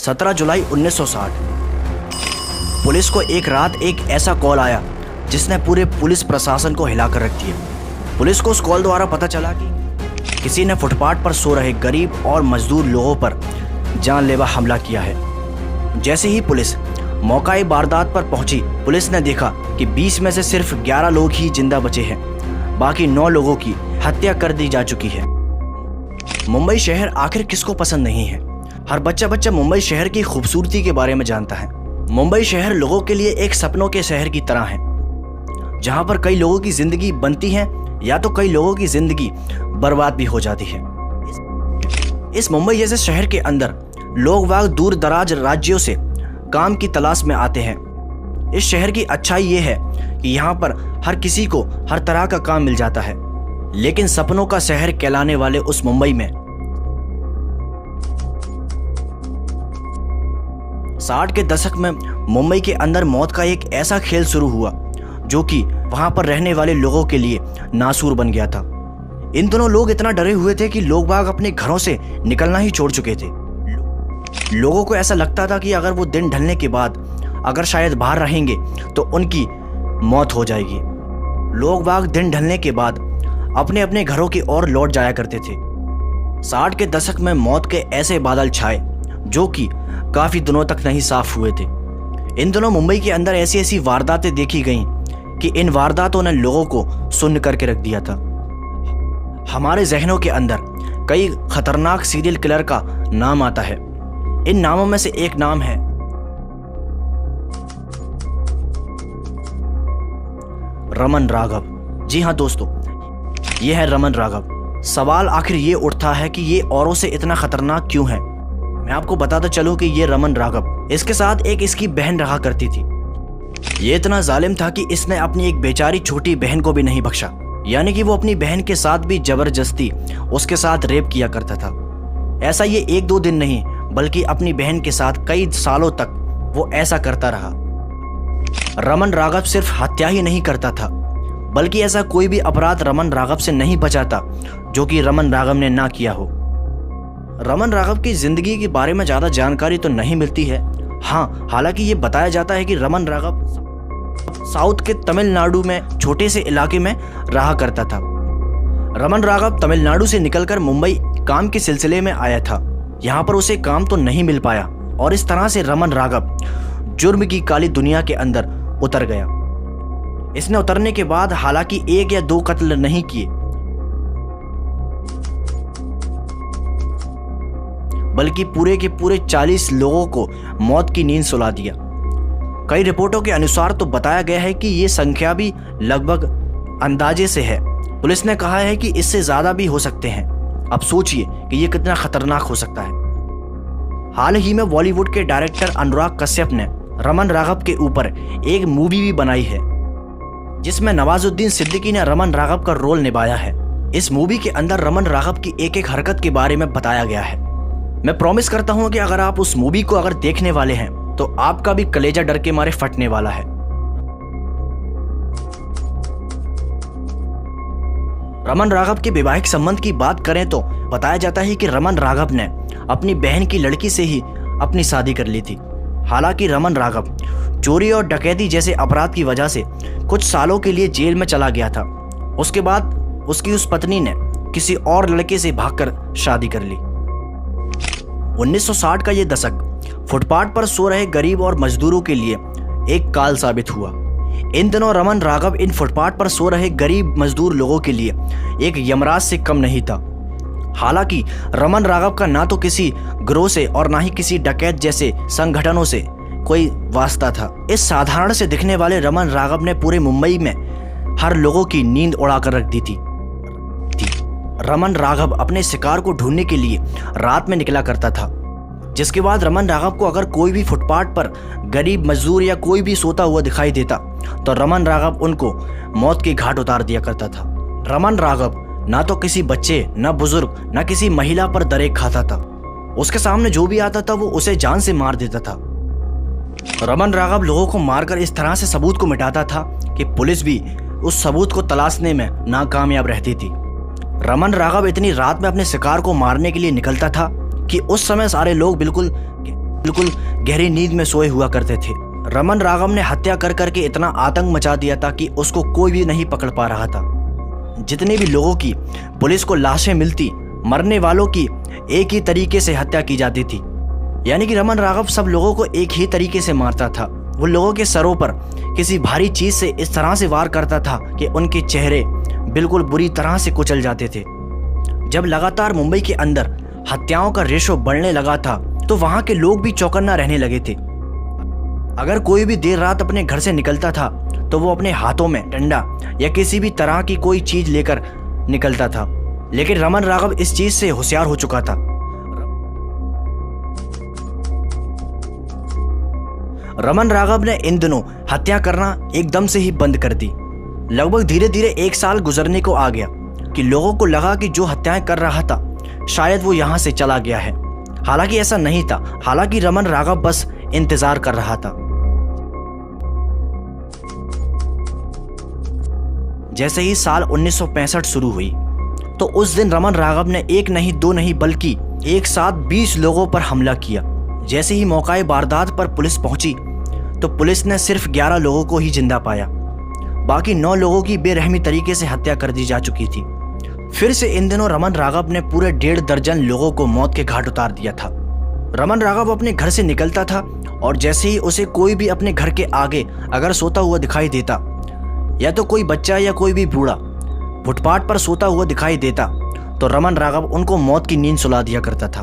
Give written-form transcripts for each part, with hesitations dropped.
17 जुलाई 1960 police को एक रात एक ऐसा कॉल आया जिसने पूरे पुलिस प्रशासन को हिलाकर रख दिया। पुलिस को उस कॉल द्वारा पता चला कि किसी ने फुटपाथ पर सो रहे गरीब और मजदूर लोगों पर जानलेवा हमला किया है। जैसे ही पुलिस मौका वारदात पर पहुंची, पुलिस ने देखा कि 20 में से सिर्फ 11 लोग ही जिंदा बचे हैं, बाकी 9 लोगों की हत्या कर दी जा चुकी है। मुंबई शहर आखिर किसको पसंद नहीं है? हर बच्चा मुंबई शहर की खूबसूरती के बारे में जानता है। मुंबई शहर लोगों के लिए एक सपनों के शहर की तरह है, जहां पर कई लोगों की जिंदगी बनती है या तो कई लोगों की जिंदगी बर्बाद भी हो जाती है। इस मुंबई जैसे शहर के अंदर लोग वाग दूर दराज राज्यों से काम की तलाश में आते हैं। इस शहर की अच्छाई ये है कि यहाँ पर हर किसी को हर तरह का काम मिल जाता है, लेकिन सपनों का शहर कहलाने वाले उस मुंबई में 60 के दशक में मुंबई के अंदर मौत का एक ऐसा खेल शुरू हुआ जो कि वहां पर रहने वाले लोगों के लिए नासूर बन गया था। इन दोनों लोग इतना डरे हुए थे कि लोग बाग अपने घरों से निकलना ही छोड़ चुके थे। लोगों को ऐसा लगता था कि अगर वो दिन ढलने के बाद अगर शायद बाहर रहेंगे तो उनकी मौत हो जाएगी। लोग बाग दिन ढलने के बाद अपने अपने घरों की ओर लौट जाया करते थे। 60 के दशक में मौत के ऐसे बादल छाए जो कि काफी दिनों तक नहीं साफ हुए थे। इन दिनों मुंबई के अंदर ऐसी ऐसी वारदातें देखी गईं कि इन वारदातों ने लोगों को सुन्न करके रख दिया था। हमारे जहनों के अंदर कई खतरनाक सीरियल किलर का नाम आता है। इन नामों में से एक नाम है रमन राघव। जी हाँ दोस्तों, ये है रमन राघव। सवाल आखिर ये उठता है कि ये औरों से इतना खतरनाक क्यों है। मैं आपको बताता चलूं कि ये रमन राघव, इसके साथ एक इसकी बहन रहा करती थी। ये इतना जालिम था कि इसने अपनी एक बेचारी छोटी बहन को भी नहीं बख्शा, यानी कि वो अपनी बहन के साथ भी जबरदस्ती उसके साथ रेप किया करता था। ऐसा ये 1-2 दिन नहीं, बल्कि अपनी बहन के साथ कई सालों तक वो ऐसा करता रहा। रमन राघव सिर्फ हत्या ही नहीं करता था, बल्कि ऐसा कोई भी अपराध रमन राघव से नहीं बचा था जो कि रमन राघव ने ना किया हो। रमन राघव की जिंदगी के बारे में ज्यादा जानकारी तो नहीं मिलती है। हाँ, हालांकि ये बताया जाता है कि रमन राघव साउथ के तमिलनाडु में छोटे से इलाके में रहा करता था। रमन राघव तमिलनाडु से निकलकर मुंबई काम के सिलसिले में आया था। यहाँ पर उसे काम तो नहीं मिल पाया और इस तरह से रमन राघव जुर्म की काली दुनिया के अंदर उतर गया। इसने उतरने के बाद हालांकि 1 या 2 कत्ल नहीं किए, बल्कि पूरे के पूरे 40 लोगों को मौत की नींद सुला दिया। कई रिपोर्टों के अनुसार तो बताया गया है कि ये संख्या भी लगभग अंदाजे से है। पुलिस ने कहा है कि इससे ज्यादा भी हो सकते हैं। अब सोचिए कि ये कितना खतरनाक हो सकता है। हाल ही में बॉलीवुड के डायरेक्टर अनुराग कश्यप ने रमन राघव के ऊपर एक मूवी भी बनाई है, जिसमें नवाजुद्दीन सिद्दीकी ने रमन राघव का रोल निभाया है। इस मूवी के अंदर रमन राघव की एक एक हरकत के बारे में बताया गया है। मैं प्रॉमिस करता हूं कि अगर आप उस मूवी को अगर देखने वाले हैं तो आपका भी कलेजा डर के मारे फटने वाला है। रमन राघव के वैवाहिक संबंध की बात करें तो बताया जाता है कि रमन राघव ने अपनी बहन की लड़की से ही अपनी शादी कर ली थी। हालांकि रमन राघव चोरी और डकैती जैसे अपराध की वजह से कुछ सालों के लिए जेल में चला गया था। उसके बाद उसकी उस पत्नी ने किसी और लड़के से भागकर शादी कर ली। 1960 का ये दशक फुटपाथ पर सो रहे गरीब और मजदूरों के लिए एक काल साबित हुआ। इन दिनों रमन राघव इन फुटपाथ पर सो रहे गरीब मजदूर लोगों के लिए एक यमराज से कम नहीं था। हालांकि रमन राघव का ना तो किसी गिरोह से और ना ही किसी डकैत जैसे संगठनों से कोई वास्ता था। इस साधारण से दिखने वाले रमन राघव ने पूरे मुंबई में हर लोगों की नींद उड़ाकर रख दी थी। रमन राघव अपने शिकार को ढूंढने के लिए रात में निकला करता था, जिसके बाद रमन राघव को अगर कोई भी फुटपाथ पर गरीब मजदूर या कोई भी सोता हुआ दिखाई देता तो रमन राघव उनको मौत के घाट उतार दिया करता था। रमन राघव ना तो किसी बच्चे, ना बुजुर्ग, ना किसी महिला पर दरेक खाता था। उसके सामने जो भी आता था वो उसे जान से मार देता था। रमन राघव लोगों को मारकर इस तरह से सबूत को मिटाता था कि पुलिस भी उस सबूत को तलाशने में नाकामयाब रहती थी। रमन राघव इतनी रात में अपने शिकार को मारने के लिए निकलता था कि उस समय सारे लोग बिल्कुल बिल्कुल गहरी नींद में सोए हुआ करते थे। रमन राघव ने हत्या कर करके इतना आतंक मचा दिया था कि उसको कोई भी नहीं पकड़ पा रहा था। जितने भी लोगों की पुलिस को लाशें मिलती, मरने वालों की एक ही तरीके से हत्या की जाती थी। यानी कि रमन राघव सब लोगों को एक ही तरीके से मारता था। वो लोगों के सरों पर किसी भारी चीज से इस तरह से वार करता था कि उनके चेहरे बिल्कुल बुरी तरह से कुचल जाते थे। जब लगातार मुंबई के अंदर हत्याओं का रेशो बढ़ने लगा था तो वहां के लोग भी चौकन्ना रहने लगे थे। अगर कोई भी देर रात अपने घर से निकलता था तो वो अपने हाथों में डंडा या किसी भी तरह की कोई चीज लेकर निकलता था। लेकिन रमन राघव इस चीज से होशियार हो चुका था। रमन राघव ने इन दिनों हत्या करना एकदम से ही बंद कर दी। लगभग धीरे धीरे 1 साल गुजरने को आ गया कि लोगों को लगा कि जो हत्याएं कर रहा था शायद वो यहां से चला गया है। हालांकि ऐसा नहीं था। हालांकि रमन राघव बस इंतजार कर रहा था। जैसे ही साल 1965 शुरू हुई तो उस दिन रमन राघव ने 1 नहीं 2 नहीं बल्कि एक साथ 20 लोगों पर हमला किया। जैसे ही मौकाए वारदात पर पुलिस पहुंची तो पुलिस ने सिर्फ 11 लोगों को ही जिंदा पाया। बाकी 9 लोगों की बेरहमी तरीके से हत्या कर दी जा चुकी थी। फिर से इन दिनों रमन राघव ने पूरे 1.5 दर्जन लोगों को मौत के घाट उतार दिया था। रमन राघव अपने घर से निकलता था और जैसे ही उसे कोई भी अपने घर के आगे अगर सोता हुआ दिखाई देता, या तो कोई बच्चा या कोई भी बूढ़ा फुटपाथ पर सोता हुआ दिखाई देता, तो रमन राघव उनको मौत की नींद सुला दिया करता था।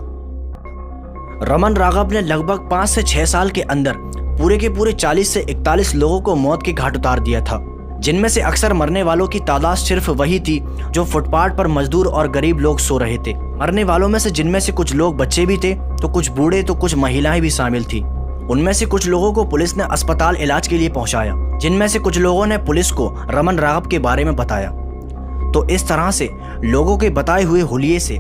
रमन राघव ने लगभग 5 से 6 साल के अंदर पूरे के पूरे 40 से 41 लोगों को मौत के घाट उतार दिया था, जिनमें से अक्सर मरने वालों की तादाद सिर्फ वही थी जो फुटपाथ पर मजदूर और गरीब लोग सो रहे थे। मरने वालों में से जिनमें से कुछ लोग बच्चे भी थे, तो कुछ बूढ़े, तो कुछ महिलाएं भी शामिल थी। उनमें से कुछ लोगों को पुलिस ने अस्पताल इलाज के लिए पहुंचाया, जिनमें से कुछ लोगों ने पुलिस को रमन राघव के बारे में बताया। तो इस तरह से लोगों के बताए हुए हुलिये से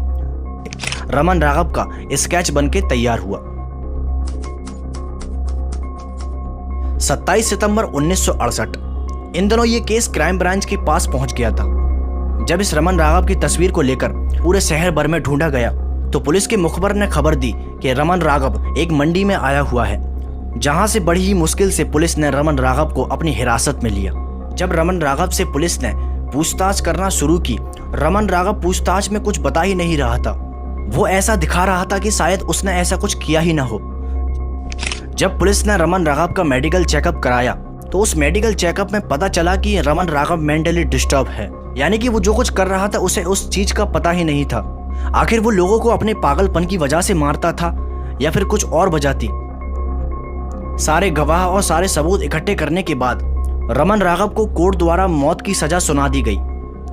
रमन राघव का स्केच बनके तैयार हुआ। 27 सितंबर 1968 इन दिनों ये केस क्राइम ब्रांच के पास पहुंच गया था। जब इस रमन राघव की तस्वीर को लेकर पूरे शहर भर में ढूंढा गया तो पुलिस के मुखबर ने खबर दी कि रमन राघव एक मंडी में आया हुआ है, जहां से बड़ी ही मुश्किल से पुलिस ने रमन राघव को अपनी हिरासत में लिया। जब रमन राघव से पुलिस ने पूछताछ करना शुरू की, रमन राघव पूछताछ में कुछ बता ही नहीं रहा था। वो ऐसा दिखा रहा था कि शायद उसने ऐसा कुछ किया ही ना हो। जब पुलिस ने रमन राघव का मेडिकल चेकअप कराया तो उस मेडिकल चेकअप में पता चला कि रमन राघव मेंटली डिस्टर्ब है, यानी कि वो जो कुछ कर रहा था उसे उस चीज का पता ही नहीं था। आखिर वो लोगों को अपने पागलपन की वजह से मारता था या फिर कुछ और वजह थी। सारे गवाह और सारे सबूत इकट्ठे करने के बाद रमन राघव को कोर्ट द्वारा मौत की सजा सुना दी गई।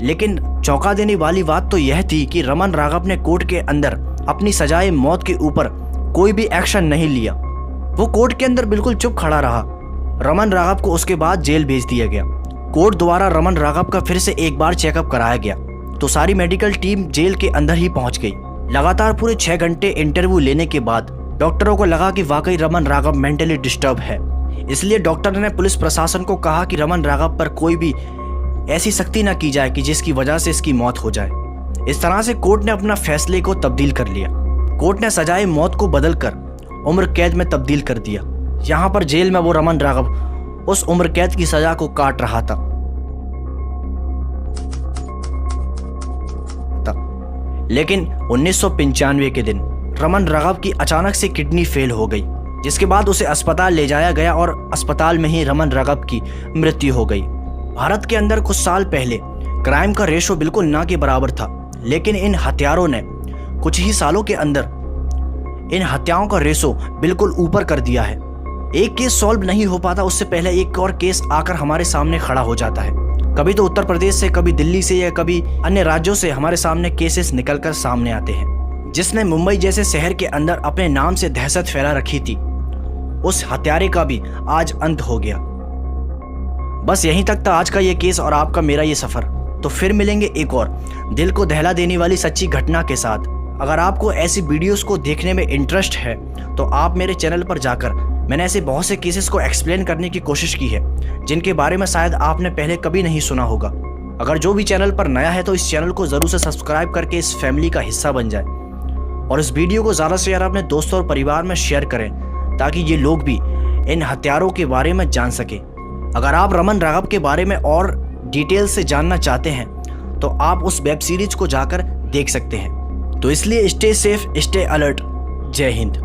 लेकिन चौंका देने वाली बात तो यह थी कि रमन राघव ने कोर्ट के अंदर अपनी सजाए मौत के ऊपर कोई भी एक्शन नहीं लिया। वो कोर्ट के अंदर बिल्कुल चुप खड़ा रहा। रमन राघव को उसके बाद जेल भेज दिया गया। कोर्ट द्वारा रमन राघव का फिर से एक बार चेकअप कराया गया तो सारी मेडिकल टीम जेल के अंदर ही पहुंच गई। लगातार पूरे 6 घंटे इंटरव्यू लेने के बाद डॉक्टरों को लगा कि वाकई रमन राघव मेंटली डिस्टर्ब है। इसलिए डॉक्टर ने पुलिस प्रशासन को कहा कि रमन राघव पर कोई भी ऐसी सख्ती न की जाए कि जिसकी वजह से इसकी मौत हो जाए। इस तरह से कोर्ट ने अपना फैसले को तब्दील कर लिया। कोर्ट ने सजाए मौत को बदलकर उम्र कैद में तब्दील कर दिया। यहाँ पर जेल में वो रमन राघव उस उम्र कैद की सजा को काट रहा था। लेकिन 1995 के दिन रमन राघव की अचानक से किडनी फेल हो गई, जिसके बाद उसे अस्पताल ले जाया गया और अस्पताल में ही रमन राघव की मृत्यु हो गई। भारत के अंदर कुछ साल पहले क्राइम का रेशो बिल्कुल ना के बराबर था, लेकिन इन हत्यारों ने कुछ ही सालों के अंदर इन हत्याओं का रेशो बिल्कुल ऊपर कर दिया है। एक केस सॉल्व नहीं हो पाता उससे पहले एक और केस आकर हमारे सामने खड़ा हो जाता है। कभी तो उत्तर प्रदेश से, कभी दिल्ली से या कभी अन्य राज्यों से हमारे सामने केसेस निकलकर सामने आते हैं। जिसने मुंबई जैसे शहर के अंदर अपने नाम से दहशत फैला रखी थी, उस हत्यारे का भी आज अंत हो गया। बस यहीं तक था आज का ये केस और आपका मेरा ये सफर। तो फिर मिलेंगे एक और दिल को दहला देने वाली सच्ची घटना के साथ। अगर आपको ऐसी वीडियोस को देखने में इंटरेस्ट है तो आप मेरे चैनल पर जाकर मैंने ऐसे बहुत से केसेस को एक्सप्लेन करने की कोशिश की है जिनके बारे में शायद आपने पहले कभी नहीं सुना होगा। अगर जो भी चैनल पर नया है तो इस चैनल को जरूर से सब्सक्राइब करके इस फैमिली का हिस्सा बन जाए और इस वीडियो को ज़्यादा से ज़्यादा अपने दोस्तों और परिवार में शेयर करें ताकि ये लोग भी इन हथियारों के बारे में जान सके। अगर आप रमन राघव के बारे में और डिटेल से जानना चाहते हैं तो आप उस वेब सीरीज को जाकर देख सकते हैं। तो इसलिए स्टे सेफ, स्टे अलर्ट। जय हिंद।